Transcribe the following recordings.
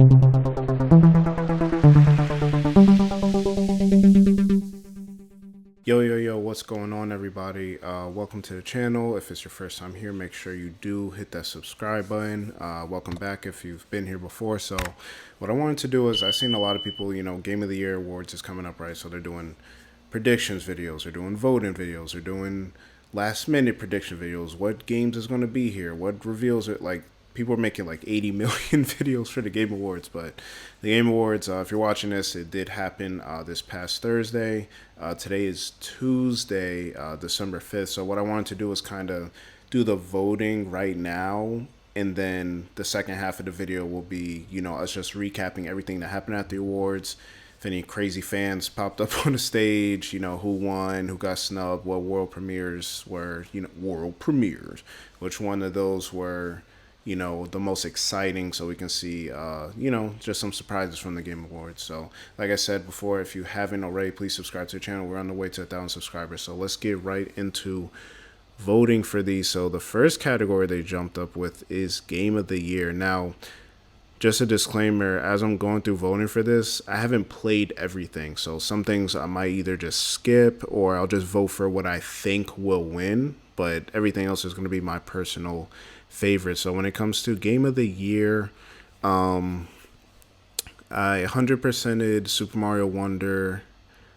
Yo, what's going on, everybody? Welcome to the channel. If it's your first time here, make sure you do hit that subscribe button. Welcome back if you've been here before. So what I wanted to do is, I've seen a lot of people, Game of the Year awards is coming up, right? So they're doing predictions videos, they're doing voting videos, they're doing last minute prediction videos, what games is going to be here, what reveals it, like people are making like 80 million videos for the Game Awards. But the Game Awards, if you're watching this, it did happen this past Thursday. Today is Tuesday, December 5th. So what I wanted to do was kind of do the voting right now, and then the second half of the video will be, us just recapping everything that happened at the awards. If any crazy fans popped up on the stage, who won, who got snubbed, what world premieres were, which one of those were, the most exciting, so we can see, just some surprises from the Game Awards. So, like I said before, if you haven't already, please subscribe to the channel. We're on the way to 1,000 subscribers. So let's get right into voting for these. So the first category they jumped up with is Game of the Year. Now, just a disclaimer, as I'm going through voting for this, I haven't played everything. So some things I might either just skip, or I'll just vote for what I think will win. But everything else is going to be my personal favorite. So when it comes to Game of the Year, I 100%ed Super Mario Wonder.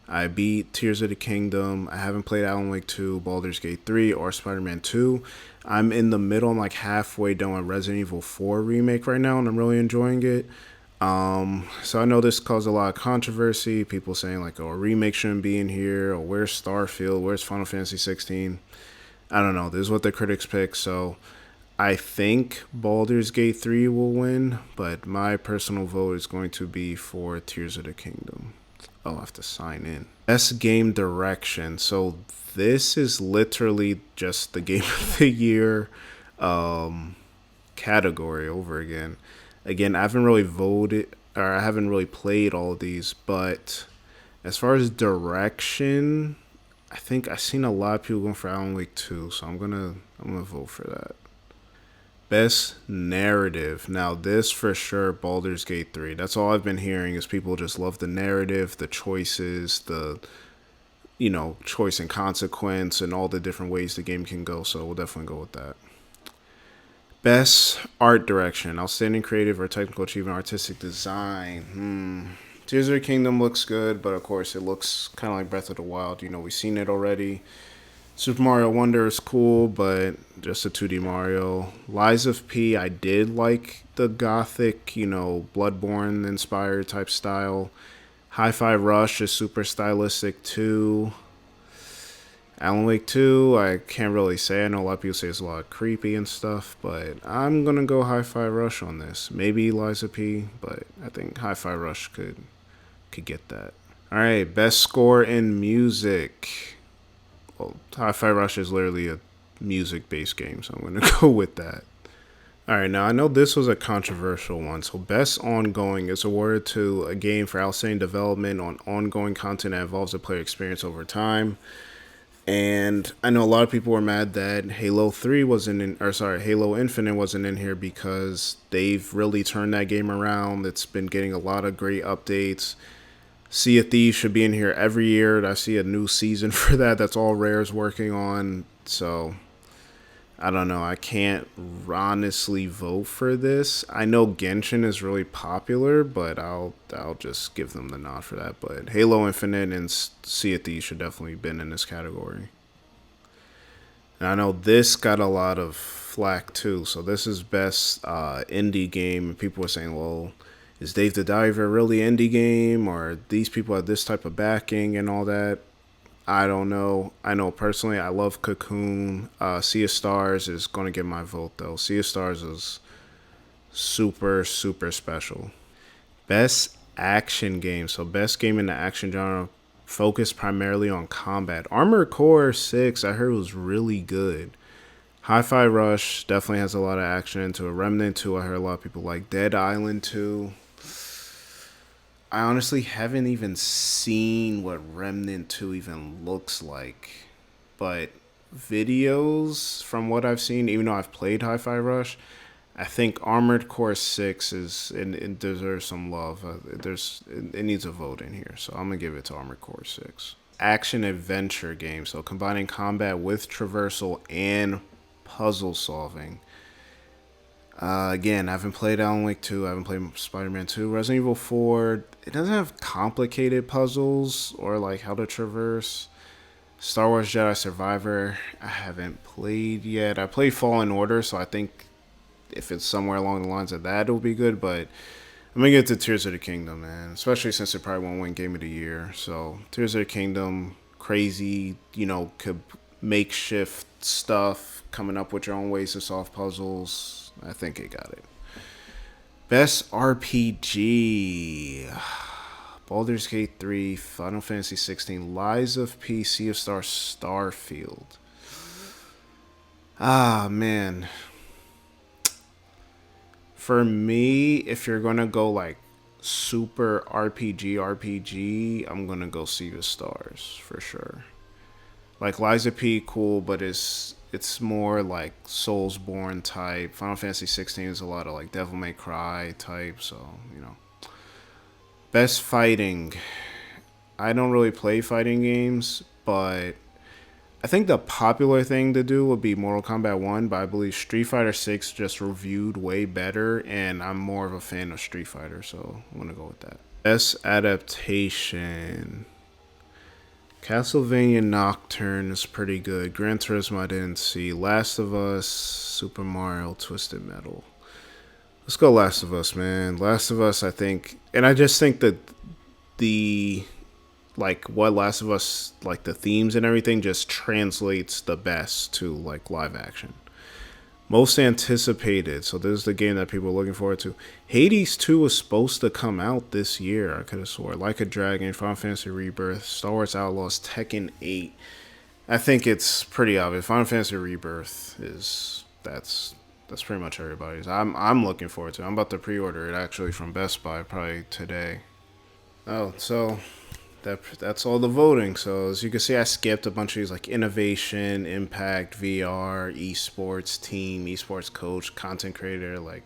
I beat Tears of the Kingdom. I haven't played Alan Wake 2, Baldur's Gate 3, or Spider-Man 2. I'm in the middle. I'm like halfway done with Resident Evil 4 Remake right now, and I'm really enjoying it. So I know this caused a lot of controversy. People saying like, oh, a remake shouldn't be in here, or where's Starfield, where's Final Fantasy 16? I don't know. This is what the critics pick. So I think Baldur's Gate 3 will win, but my personal vote is going to be for Tears of the Kingdom. Oh, I have to sign in. Best game direction. So this is literally just the Game of the Year category over again. Again, I haven't really voted, or I haven't really played all of these, but as far as direction, I think I've seen a lot of people going for Alan Wake 2, so I'm gonna vote for that. Best narrative. Now this for sure, Baldur's Gate 3. That's all I've been hearing, is people just love the narrative, the choices, the choice and consequence, and all the different ways the game can go. So we'll definitely go with that. Best art direction. Outstanding creative or technical achievement, artistic design. Tears of the Kingdom looks good, but of course it looks kind of like Breath of the Wild. We've seen it already. Super Mario Wonder is cool, but just a 2D Mario. Lies of P, I did like the gothic, Bloodborne inspired type style. Hi-Fi Rush is super stylistic too. Alan Wake 2, I can't really say. I know a lot of people say it's a lot creepy and stuff, but I'm going to go Hi-Fi Rush on this. Maybe Lies of P, but I think Hi-Fi Rush could get that. Alright, best score in music. Well, Hi-Fi Rush is literally a music-based game, so I'm going to go with that. Alright, now I know this was a controversial one. So best ongoing is awarded to a game for outstanding development on ongoing content that involves the player experience over time. And I know a lot of people were mad that Halo Infinite wasn't in here, because they've really turned that game around. It's been getting a lot of great updates. Sea of Thieves should be in here every year. I see a new season for that. That's all Rare's working on. So I don't know. I can't honestly vote for this. I know Genshin is really popular, but I'll just give them the nod for that. But Halo Infinite and Sea of Thieves should definitely been in this category. And I know this got a lot of flack too. So this is best indie game. And people were saying, well, is Dave the Diver really indie game, or these people have this type of backing and all that? I don't know. I know personally I love Cocoon. Sea of Stars is going to get my vote though. Sea of Stars is super, super special. Best action game. So best game in the action genre, focused primarily on combat. Armored Core 6 I heard was really good. Hi-Fi Rush definitely has a lot of action into it. Remnant 2 I heard a lot of people like. Dead Island 2. I honestly haven't even seen what Remnant 2 even looks like. But videos from what I've seen, even though I've played Hi-Fi Rush, I think Armored Core 6 it deserves some love. It needs a vote in here, so I'm gonna give it to Armored Core 6. Action adventure game, so combining combat with traversal and puzzle solving. Again, I haven't played Alan Wake 2, I haven't played Spider-Man 2. Resident Evil 4, it doesn't have complicated puzzles or like how to traverse. Star Wars Jedi Survivor, I haven't played yet. I played Fallen Order, so I think if it's somewhere along the lines of that, it'll be good. But I'm gonna get to Tears of the Kingdom, man. Especially since it probably won't win Game of the Year. So Tears of the Kingdom, crazy, could makeshift stuff, coming up with your own ways to solve puzzles. I think it got it. Best RPG. Baldur's Gate 3, Final Fantasy 16, Lies of P, Sea of Stars, Starfield. Ah, man. For me, if you're going to go like super RPG, I'm going to go Sea of Stars for sure. Like Lies of P, cool, but it's more like Soulsborne type. Final Fantasy 16 is a lot of like Devil May Cry type, so, Best fighting. I don't really play fighting games, but I think the popular thing to do would be Mortal Kombat 1, but I believe Street Fighter 6 just reviewed way better, and I'm more of a fan of Street Fighter, so I'm going to go with that. Best adaptation. Castlevania Nocturne is pretty good. Gran Turismo I didn't see. Last of Us, Super Mario, Twisted Metal. Let's go Last of Us, man. Last of Us, I think, and I just think that what Last of Us, like the themes and everything, just translates the best to like live action. Most anticipated, so this is the game that people are looking forward to. Hades 2 was supposed to come out this year, I could have swore. Like a Dragon, Final Fantasy Rebirth, Star Wars Outlaws, Tekken 8. I think it's pretty obvious. Final Fantasy Rebirth that's pretty much everybody's. I'm looking forward to it. I'm about to pre-order it actually from Best Buy probably today. Oh, so that's all the voting. So as you can see, I skipped a bunch of these like innovation, impact, VR, esports team, esports coach, content creator. Like,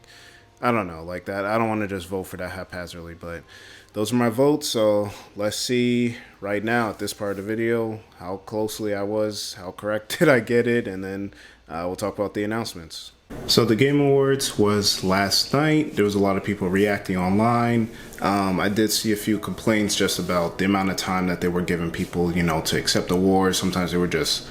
I don't know, like that. I don't want to just vote for that haphazardly, but those are my votes. So let's see right now at this part of the video how closely I was, how correct did I get it, and then we'll talk about the announcements. So the Game Awards was last night. There was a lot of people reacting online. I did see a few complaints just about the amount of time that they were giving people, to accept awards. Sometimes they were just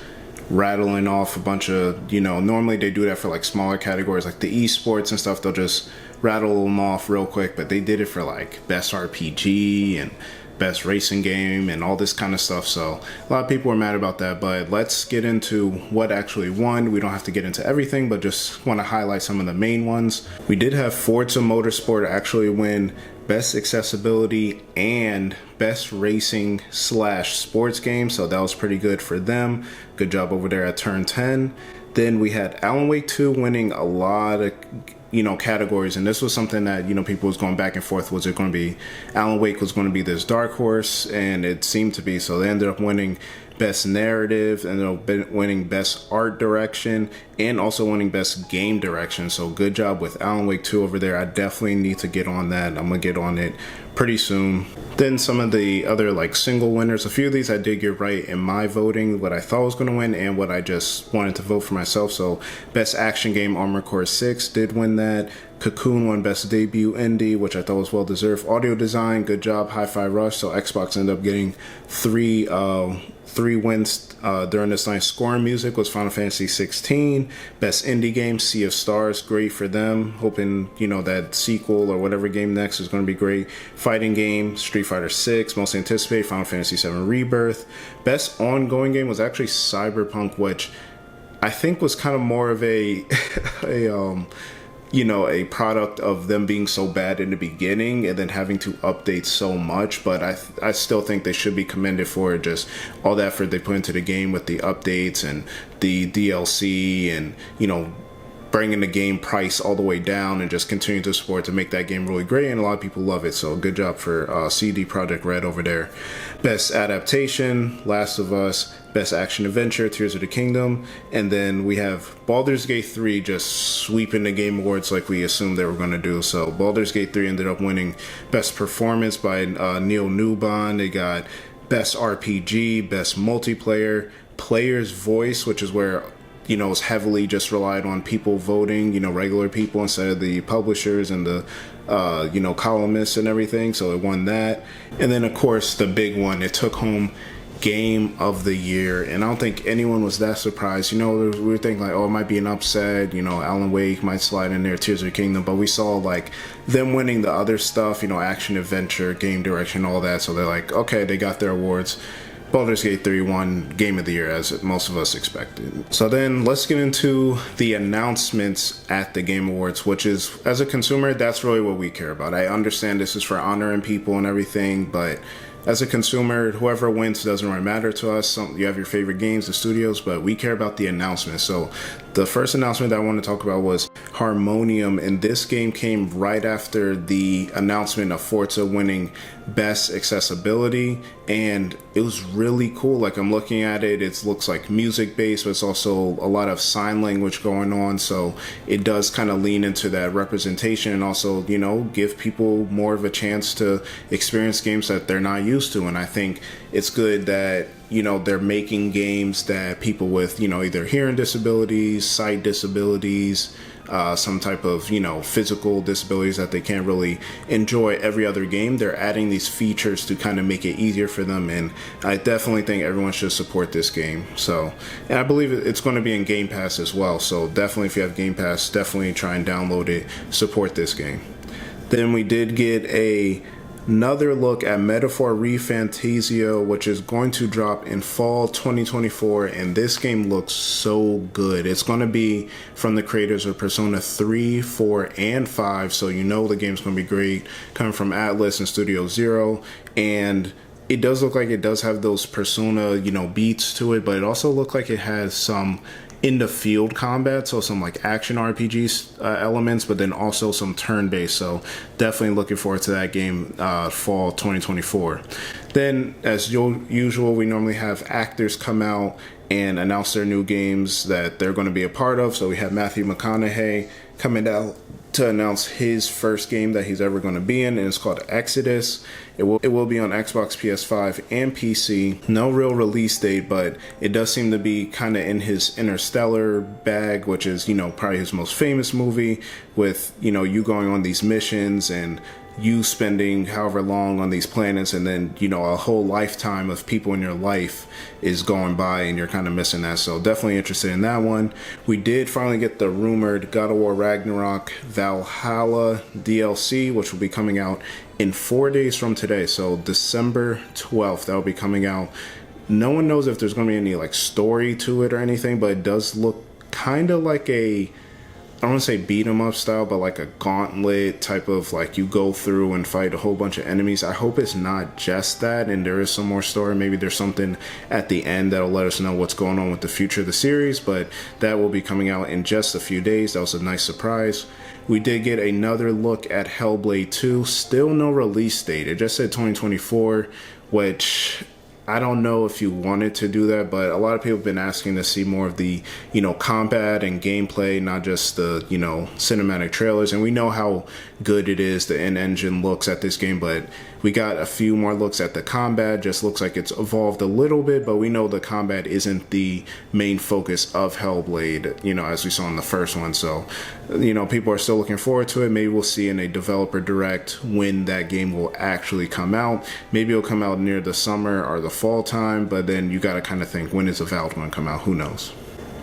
rattling off a bunch of, normally they do that for like smaller categories like the esports and stuff. They'll just rattle them off real quick, but they did it for like best RPG and best racing game and all this kind of stuff. So a lot of people were mad about that, but let's get into what actually won. We don't have to get into everything, but just want to highlight some of the main ones. We did have Forza Motorsport actually win best accessibility and best racing / sports game, so that was pretty good for them. Good job over there at Turn 10. Then we had Alan Wake 2 winning a lot of categories, and this was something that people was going back and forth. Was it going to be Alan Wake was going to be this dark horse, and it seemed to be. So they ended up winning best narrative, and winning best art direction, and also winning best game direction. So good job with Alan Wake 2 over there. I definitely need to get on that. I'm gonna get on it pretty soon. Then some of the other like single winners, a few of these I did get right in my voting, what I thought was going to win and what I just wanted to vote for myself. So best action game, Armored Core 6 did win that. Cocoon won best debut indie, which I thought was well deserved. Audio design, good job, Hi-Fi Rush. So Xbox ended up getting three wins during this night. Scoring music was Final Fantasy 16. Best indie game, Sea of Stars, great for them. Hoping that sequel or whatever game next is going to be great. Fighting game, Street Fighter 6. Most anticipated, Final Fantasy 7 Rebirth. Best ongoing game was actually Cyberpunk, which I think was kind of more of a a product of them being so bad in the beginning and then having to update so much. But I still think they should be commended for just all the effort they put into the game with the updates and the DLC and bringing the game price all the way down and just continuing to support to make that game really great, and a lot of people love it. So good job for CD Projekt Red over there. Best adaptation, Last of Us. Best action adventure, Tears of the Kingdom. And then we have Baldur's Gate 3 just sweeping the Game Awards like we assumed they were going to do. So Baldur's Gate 3 ended up winning best performance by Neil Newbon. They got best RPG, best multiplayer, player's voice, which is where it's heavily just relied on people voting, regular people instead of the publishers and the, columnists and everything. So it won that. And then, of course, the big one, it took home Game of the Year. And I don't think anyone was that surprised. We were thinking like, it might be an upset. Alan Wake might slide in there, Tears of the Kingdom. But we saw like them winning the other stuff, action, adventure, game direction, all that. So they're like, okay, they got their awards. Baldur's Gate 3 won Game of the Year, as most of us expected. So then let's get into the announcements at the Game Awards, which is, as a consumer, that's really what we care about. I understand this is for honoring people and everything, but as a consumer, whoever wins doesn't really matter to us. You have your favorite games, the studios, but we care about the announcements. So the first announcement that I want to talk about was Harmonium, and this game came right after the announcement of Forza winning Best Accessibility, and it was really cool. Like, I'm looking at it, it looks like music based, but it's also a lot of sign language going on, so it does kind of lean into that representation and also, give people more of a chance to experience games that they're not used to. And I think it's good that they're making games that people with either hearing disabilities, sight disabilities, some type of physical disabilities that they can't really enjoy every other game. They're adding these features to kind of make it easier for them, and I definitely think everyone should support this game. So, and I believe it's going to be in Game Pass as well, so definitely if you have Game Pass, definitely try and download it, support this game. Then we did get another look at Metaphor ReFantazio, which is going to drop in fall 2024, and this game looks so good. It's going to be from the creators of Persona 3, 4, and 5, so the game's going to be great, coming from Atlas and Studio Zero, and it does look like it does have those Persona, beats to it, but it also looks like it has some in the field combat, so some like action RPG elements, but then also some turn-based, so definitely looking forward to that game fall 2024. Then, as usual, we normally have actors come out and announce their new games that they're going to be a part of. So we have Matthew McConaughey coming out to announce his first game that he's ever going to be in, and it's called Exodus. It will be on Xbox, PS5, and PC. No real release date, but it does seem to be kind of in his Interstellar bag, which is, probably his most famous movie, with, you going on these missions and you spending however long on these planets, and then a whole lifetime of people in your life is going by and you're kind of missing that. So definitely interested in that one. We did finally get the rumored God of War Ragnarok Valhalla DLC, which will be coming out in 4 days from today, so December 12th. That will be coming out. No one knows if there's going to be any like story to it or anything, but it does look kind of like I don't want to say beat 'em up style, but like a gauntlet type of, like, you go through and fight a whole bunch of enemies. I hope it's not just that and there is some more story. Maybe there's something at the end that'll let us know what's going on with the future of the series, but that will be coming out in just a few days. That was a nice surprise. We did get another look at Hellblade 2. Still no release date. It just said 2024, which I don't know if you wanted to do that, but a lot of people have been asking to see more of the, combat and gameplay, not just the, cinematic trailers. And we know how good it is, the in-engine looks at this game, but we got a few more looks at the combat. Just looks like it's evolved a little bit, but we know the combat isn't the main focus of Hellblade, as we saw in the first one. So, people are still looking forward to it. Maybe we'll see in a developer direct when that game will actually come out. Maybe it'll come out near the summer or the fall time, but then you got to kind of think, when is a valid one come out? Who knows?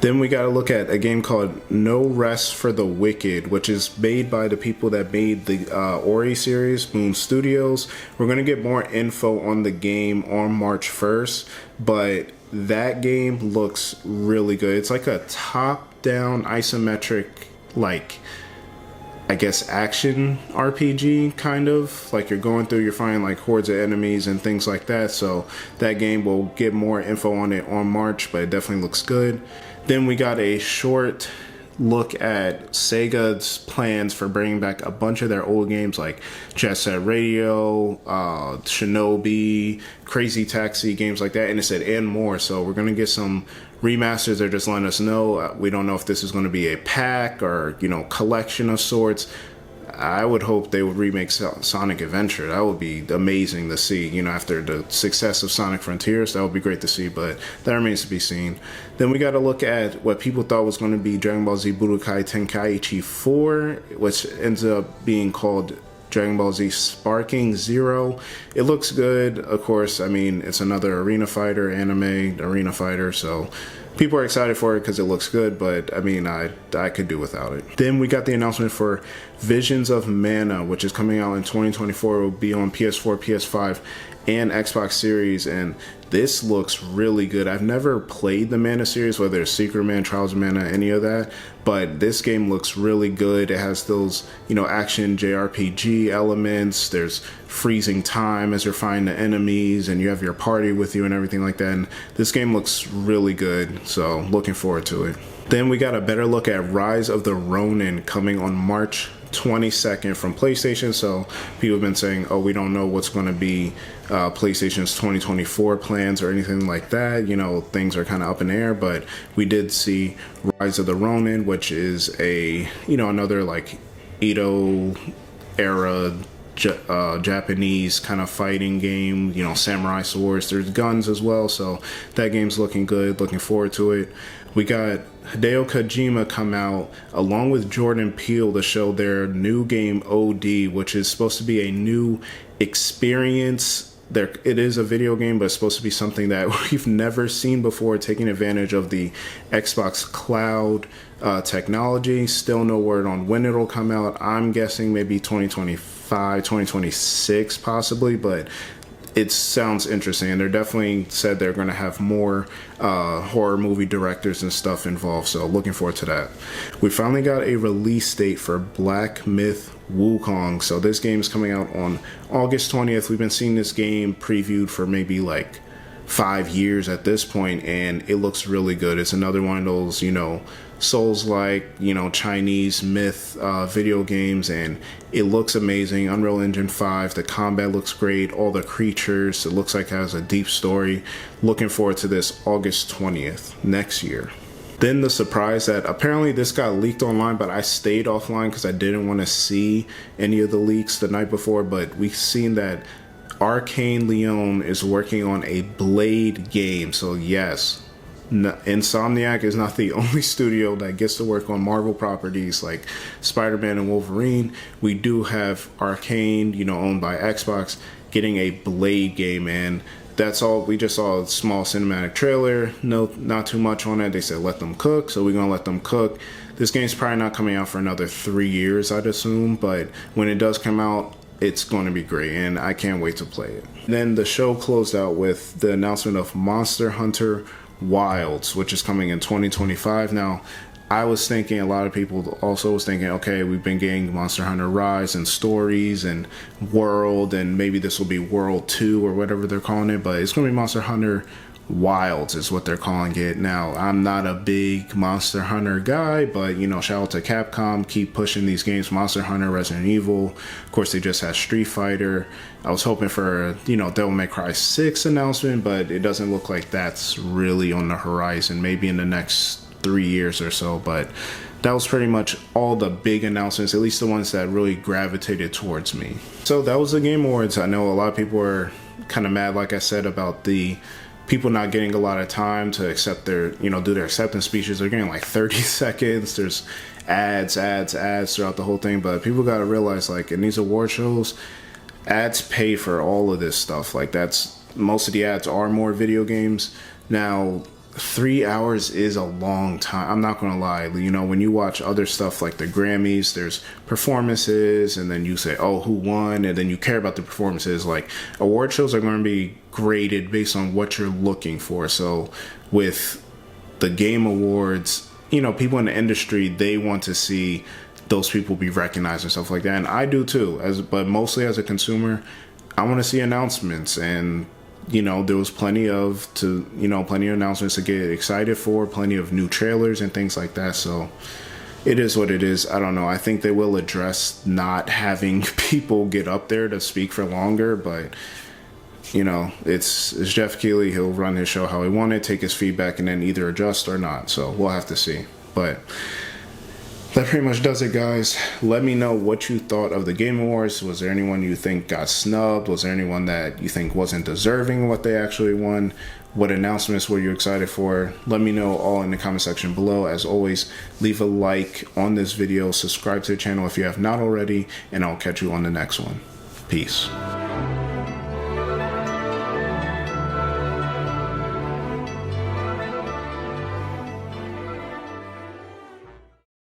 Then we got to look at a game called No Rest for the Wicked, which is made by the people that made the Ori series, Moon Studios. We're going to get more info on the game on March 1st, but that game looks really good. It's like a top-down isometric, action RPG, kind of. Like, you're going through, you're finding like hordes of enemies and things like that. So that game, will get more info on it on March, but it definitely looks good. Then we got a short look at Sega's plans for bringing back a bunch of their old games like Jet Set Radio, Shinobi, Crazy Taxi, games like that, and it said and more. So we're gonna get some remasters. They're just letting us know. We don't know if this is going to be a pack or collection of sorts. I would hope they would remake Sonic Adventure. That would be amazing to see. After the success of Sonic Frontiers, that would be great to see, but that remains to be seen. Then we got to look at what people thought was going to be Dragon Ball Z Budokai Tenkaichi 4, which ends up being called Dragon Ball Z Sparking Zero. It looks good, of course. I mean, it's another arena fighter, anime arena fighter, so people are excited for it because it looks good, but I mean, I could do without it. Then we got the announcement for Visions of Mana, which is coming out in 2024. It will be on PS4, PS5, and Xbox Series, and this looks really good. I've never played the Mana series, whether it's Secret Man, Trials of Mana, any of that, but this game looks really good. It has those, action JRPG elements. There's freezing time as you're fighting the enemies, and you have your party with you and everything like that, and this game looks really good, so looking forward to it. Then we got a better look at Rise of the Ronin coming on March 22nd from PlayStation. So people have been saying, oh, we don't know what's going to be PlayStation's 2024 plans or anything like that. Things are kind of up in the air, but we did see Rise of the Ronin, which is a another like Edo era Japanese kind of fighting game, samurai swords. There's guns as well, so that game's looking good. Looking forward to it. We got Hideo Kojima come out along with Jordan Peele to show their new game OD, which is supposed to be a new experience. It is a video game, but it's supposed to be something that we've never seen before, taking advantage of the Xbox Cloud technology. Still no word on when it'll come out. I'm guessing maybe 2025, 2026 possibly, but it sounds interesting, and they're definitely said they're going to have more horror movie directors and stuff involved, so looking forward to that. We finally got a release date for Black Myth Wukong. So this game is coming out on August 20th. We've been seeing this game previewed for maybe like 5 years at this point, and it looks really good. It's another one of those, Souls-like, Chinese myth video games, and it looks amazing. Unreal Engine 5, the combat looks great, all the creatures, it looks like it has a deep story. Looking forward to this August 20th next year. Then the surprise that apparently this got leaked online, but I stayed offline because I didn't want to see any of the leaks the night before, but we've seen that Arcane Leon is working on a Blade game. So yes, Insomniac is not the only studio that gets to work on Marvel properties like Spider-Man and Wolverine. We do have Arcane, owned by Xbox, getting a Blade game, and that's all. We just saw a small cinematic trailer. No, not too much on it. They said let them cook, so we're gonna let them cook. This game's probably not coming out for another 3 years, I'd assume, but when it does come out, it's going to be great, and I can't wait to play it. Then the show closed out with the announcement of Monster Hunter Wilds, which is coming in 2025. Now, I was thinking, a lot of people also was thinking, okay, we've been getting Monster Hunter Rise and Stories and World, and maybe this will be World 2 or whatever they're calling it, but it's going to be Monster Hunter Wilds is what they're calling it. Now, I'm not a big Monster Hunter guy, but shout out to Capcom, keep pushing these games. Monster Hunter, Resident Evil, of course they just had Street Fighter. I was hoping for a Devil May Cry 6 announcement, but it doesn't look like that's really on the horizon, maybe in the next 3 years or so. But that was pretty much all the big announcements, at least the ones that really gravitated towards me. So that was the Game Awards. I know a lot of people were kind of mad, like I said, about the people not getting a lot of time to accept their, do their acceptance speeches. They're getting like 30 seconds. There's ads throughout the whole thing. But people got to realize, like, in these award shows, ads pay for all of this stuff. Like, most of the ads are more video games. Now, 3 hours is a long time. I'm not gonna lie. When you watch other stuff like the Grammys, there's performances, and then you say, oh, who won? And then you care about the performances. Like, award shows are going to be graded based on what you're looking for. So with the Game Awards, people in the industry, they want to see those people be recognized and stuff like that. And I do too, but mostly as a consumer, I want to see announcements, and there was plenty of announcements to get excited for, plenty of new trailers and things like that. So It is what it is. I don't know. I think they will address not having people get up there to speak for longer, but it's Jeff Keighley. He'll run his show how he wanted, take his feedback, and then either adjust or not. So we'll have to see. But that pretty much does it, guys. Let me know what you thought of the Game Awards. Was there anyone you think got snubbed? Was there anyone that you think wasn't deserving of what they actually won? What announcements were you excited for? Let me know all in the comment section below. As always, leave a like on this video. Subscribe to the channel if you have not already. And I'll catch you on the next one. Peace.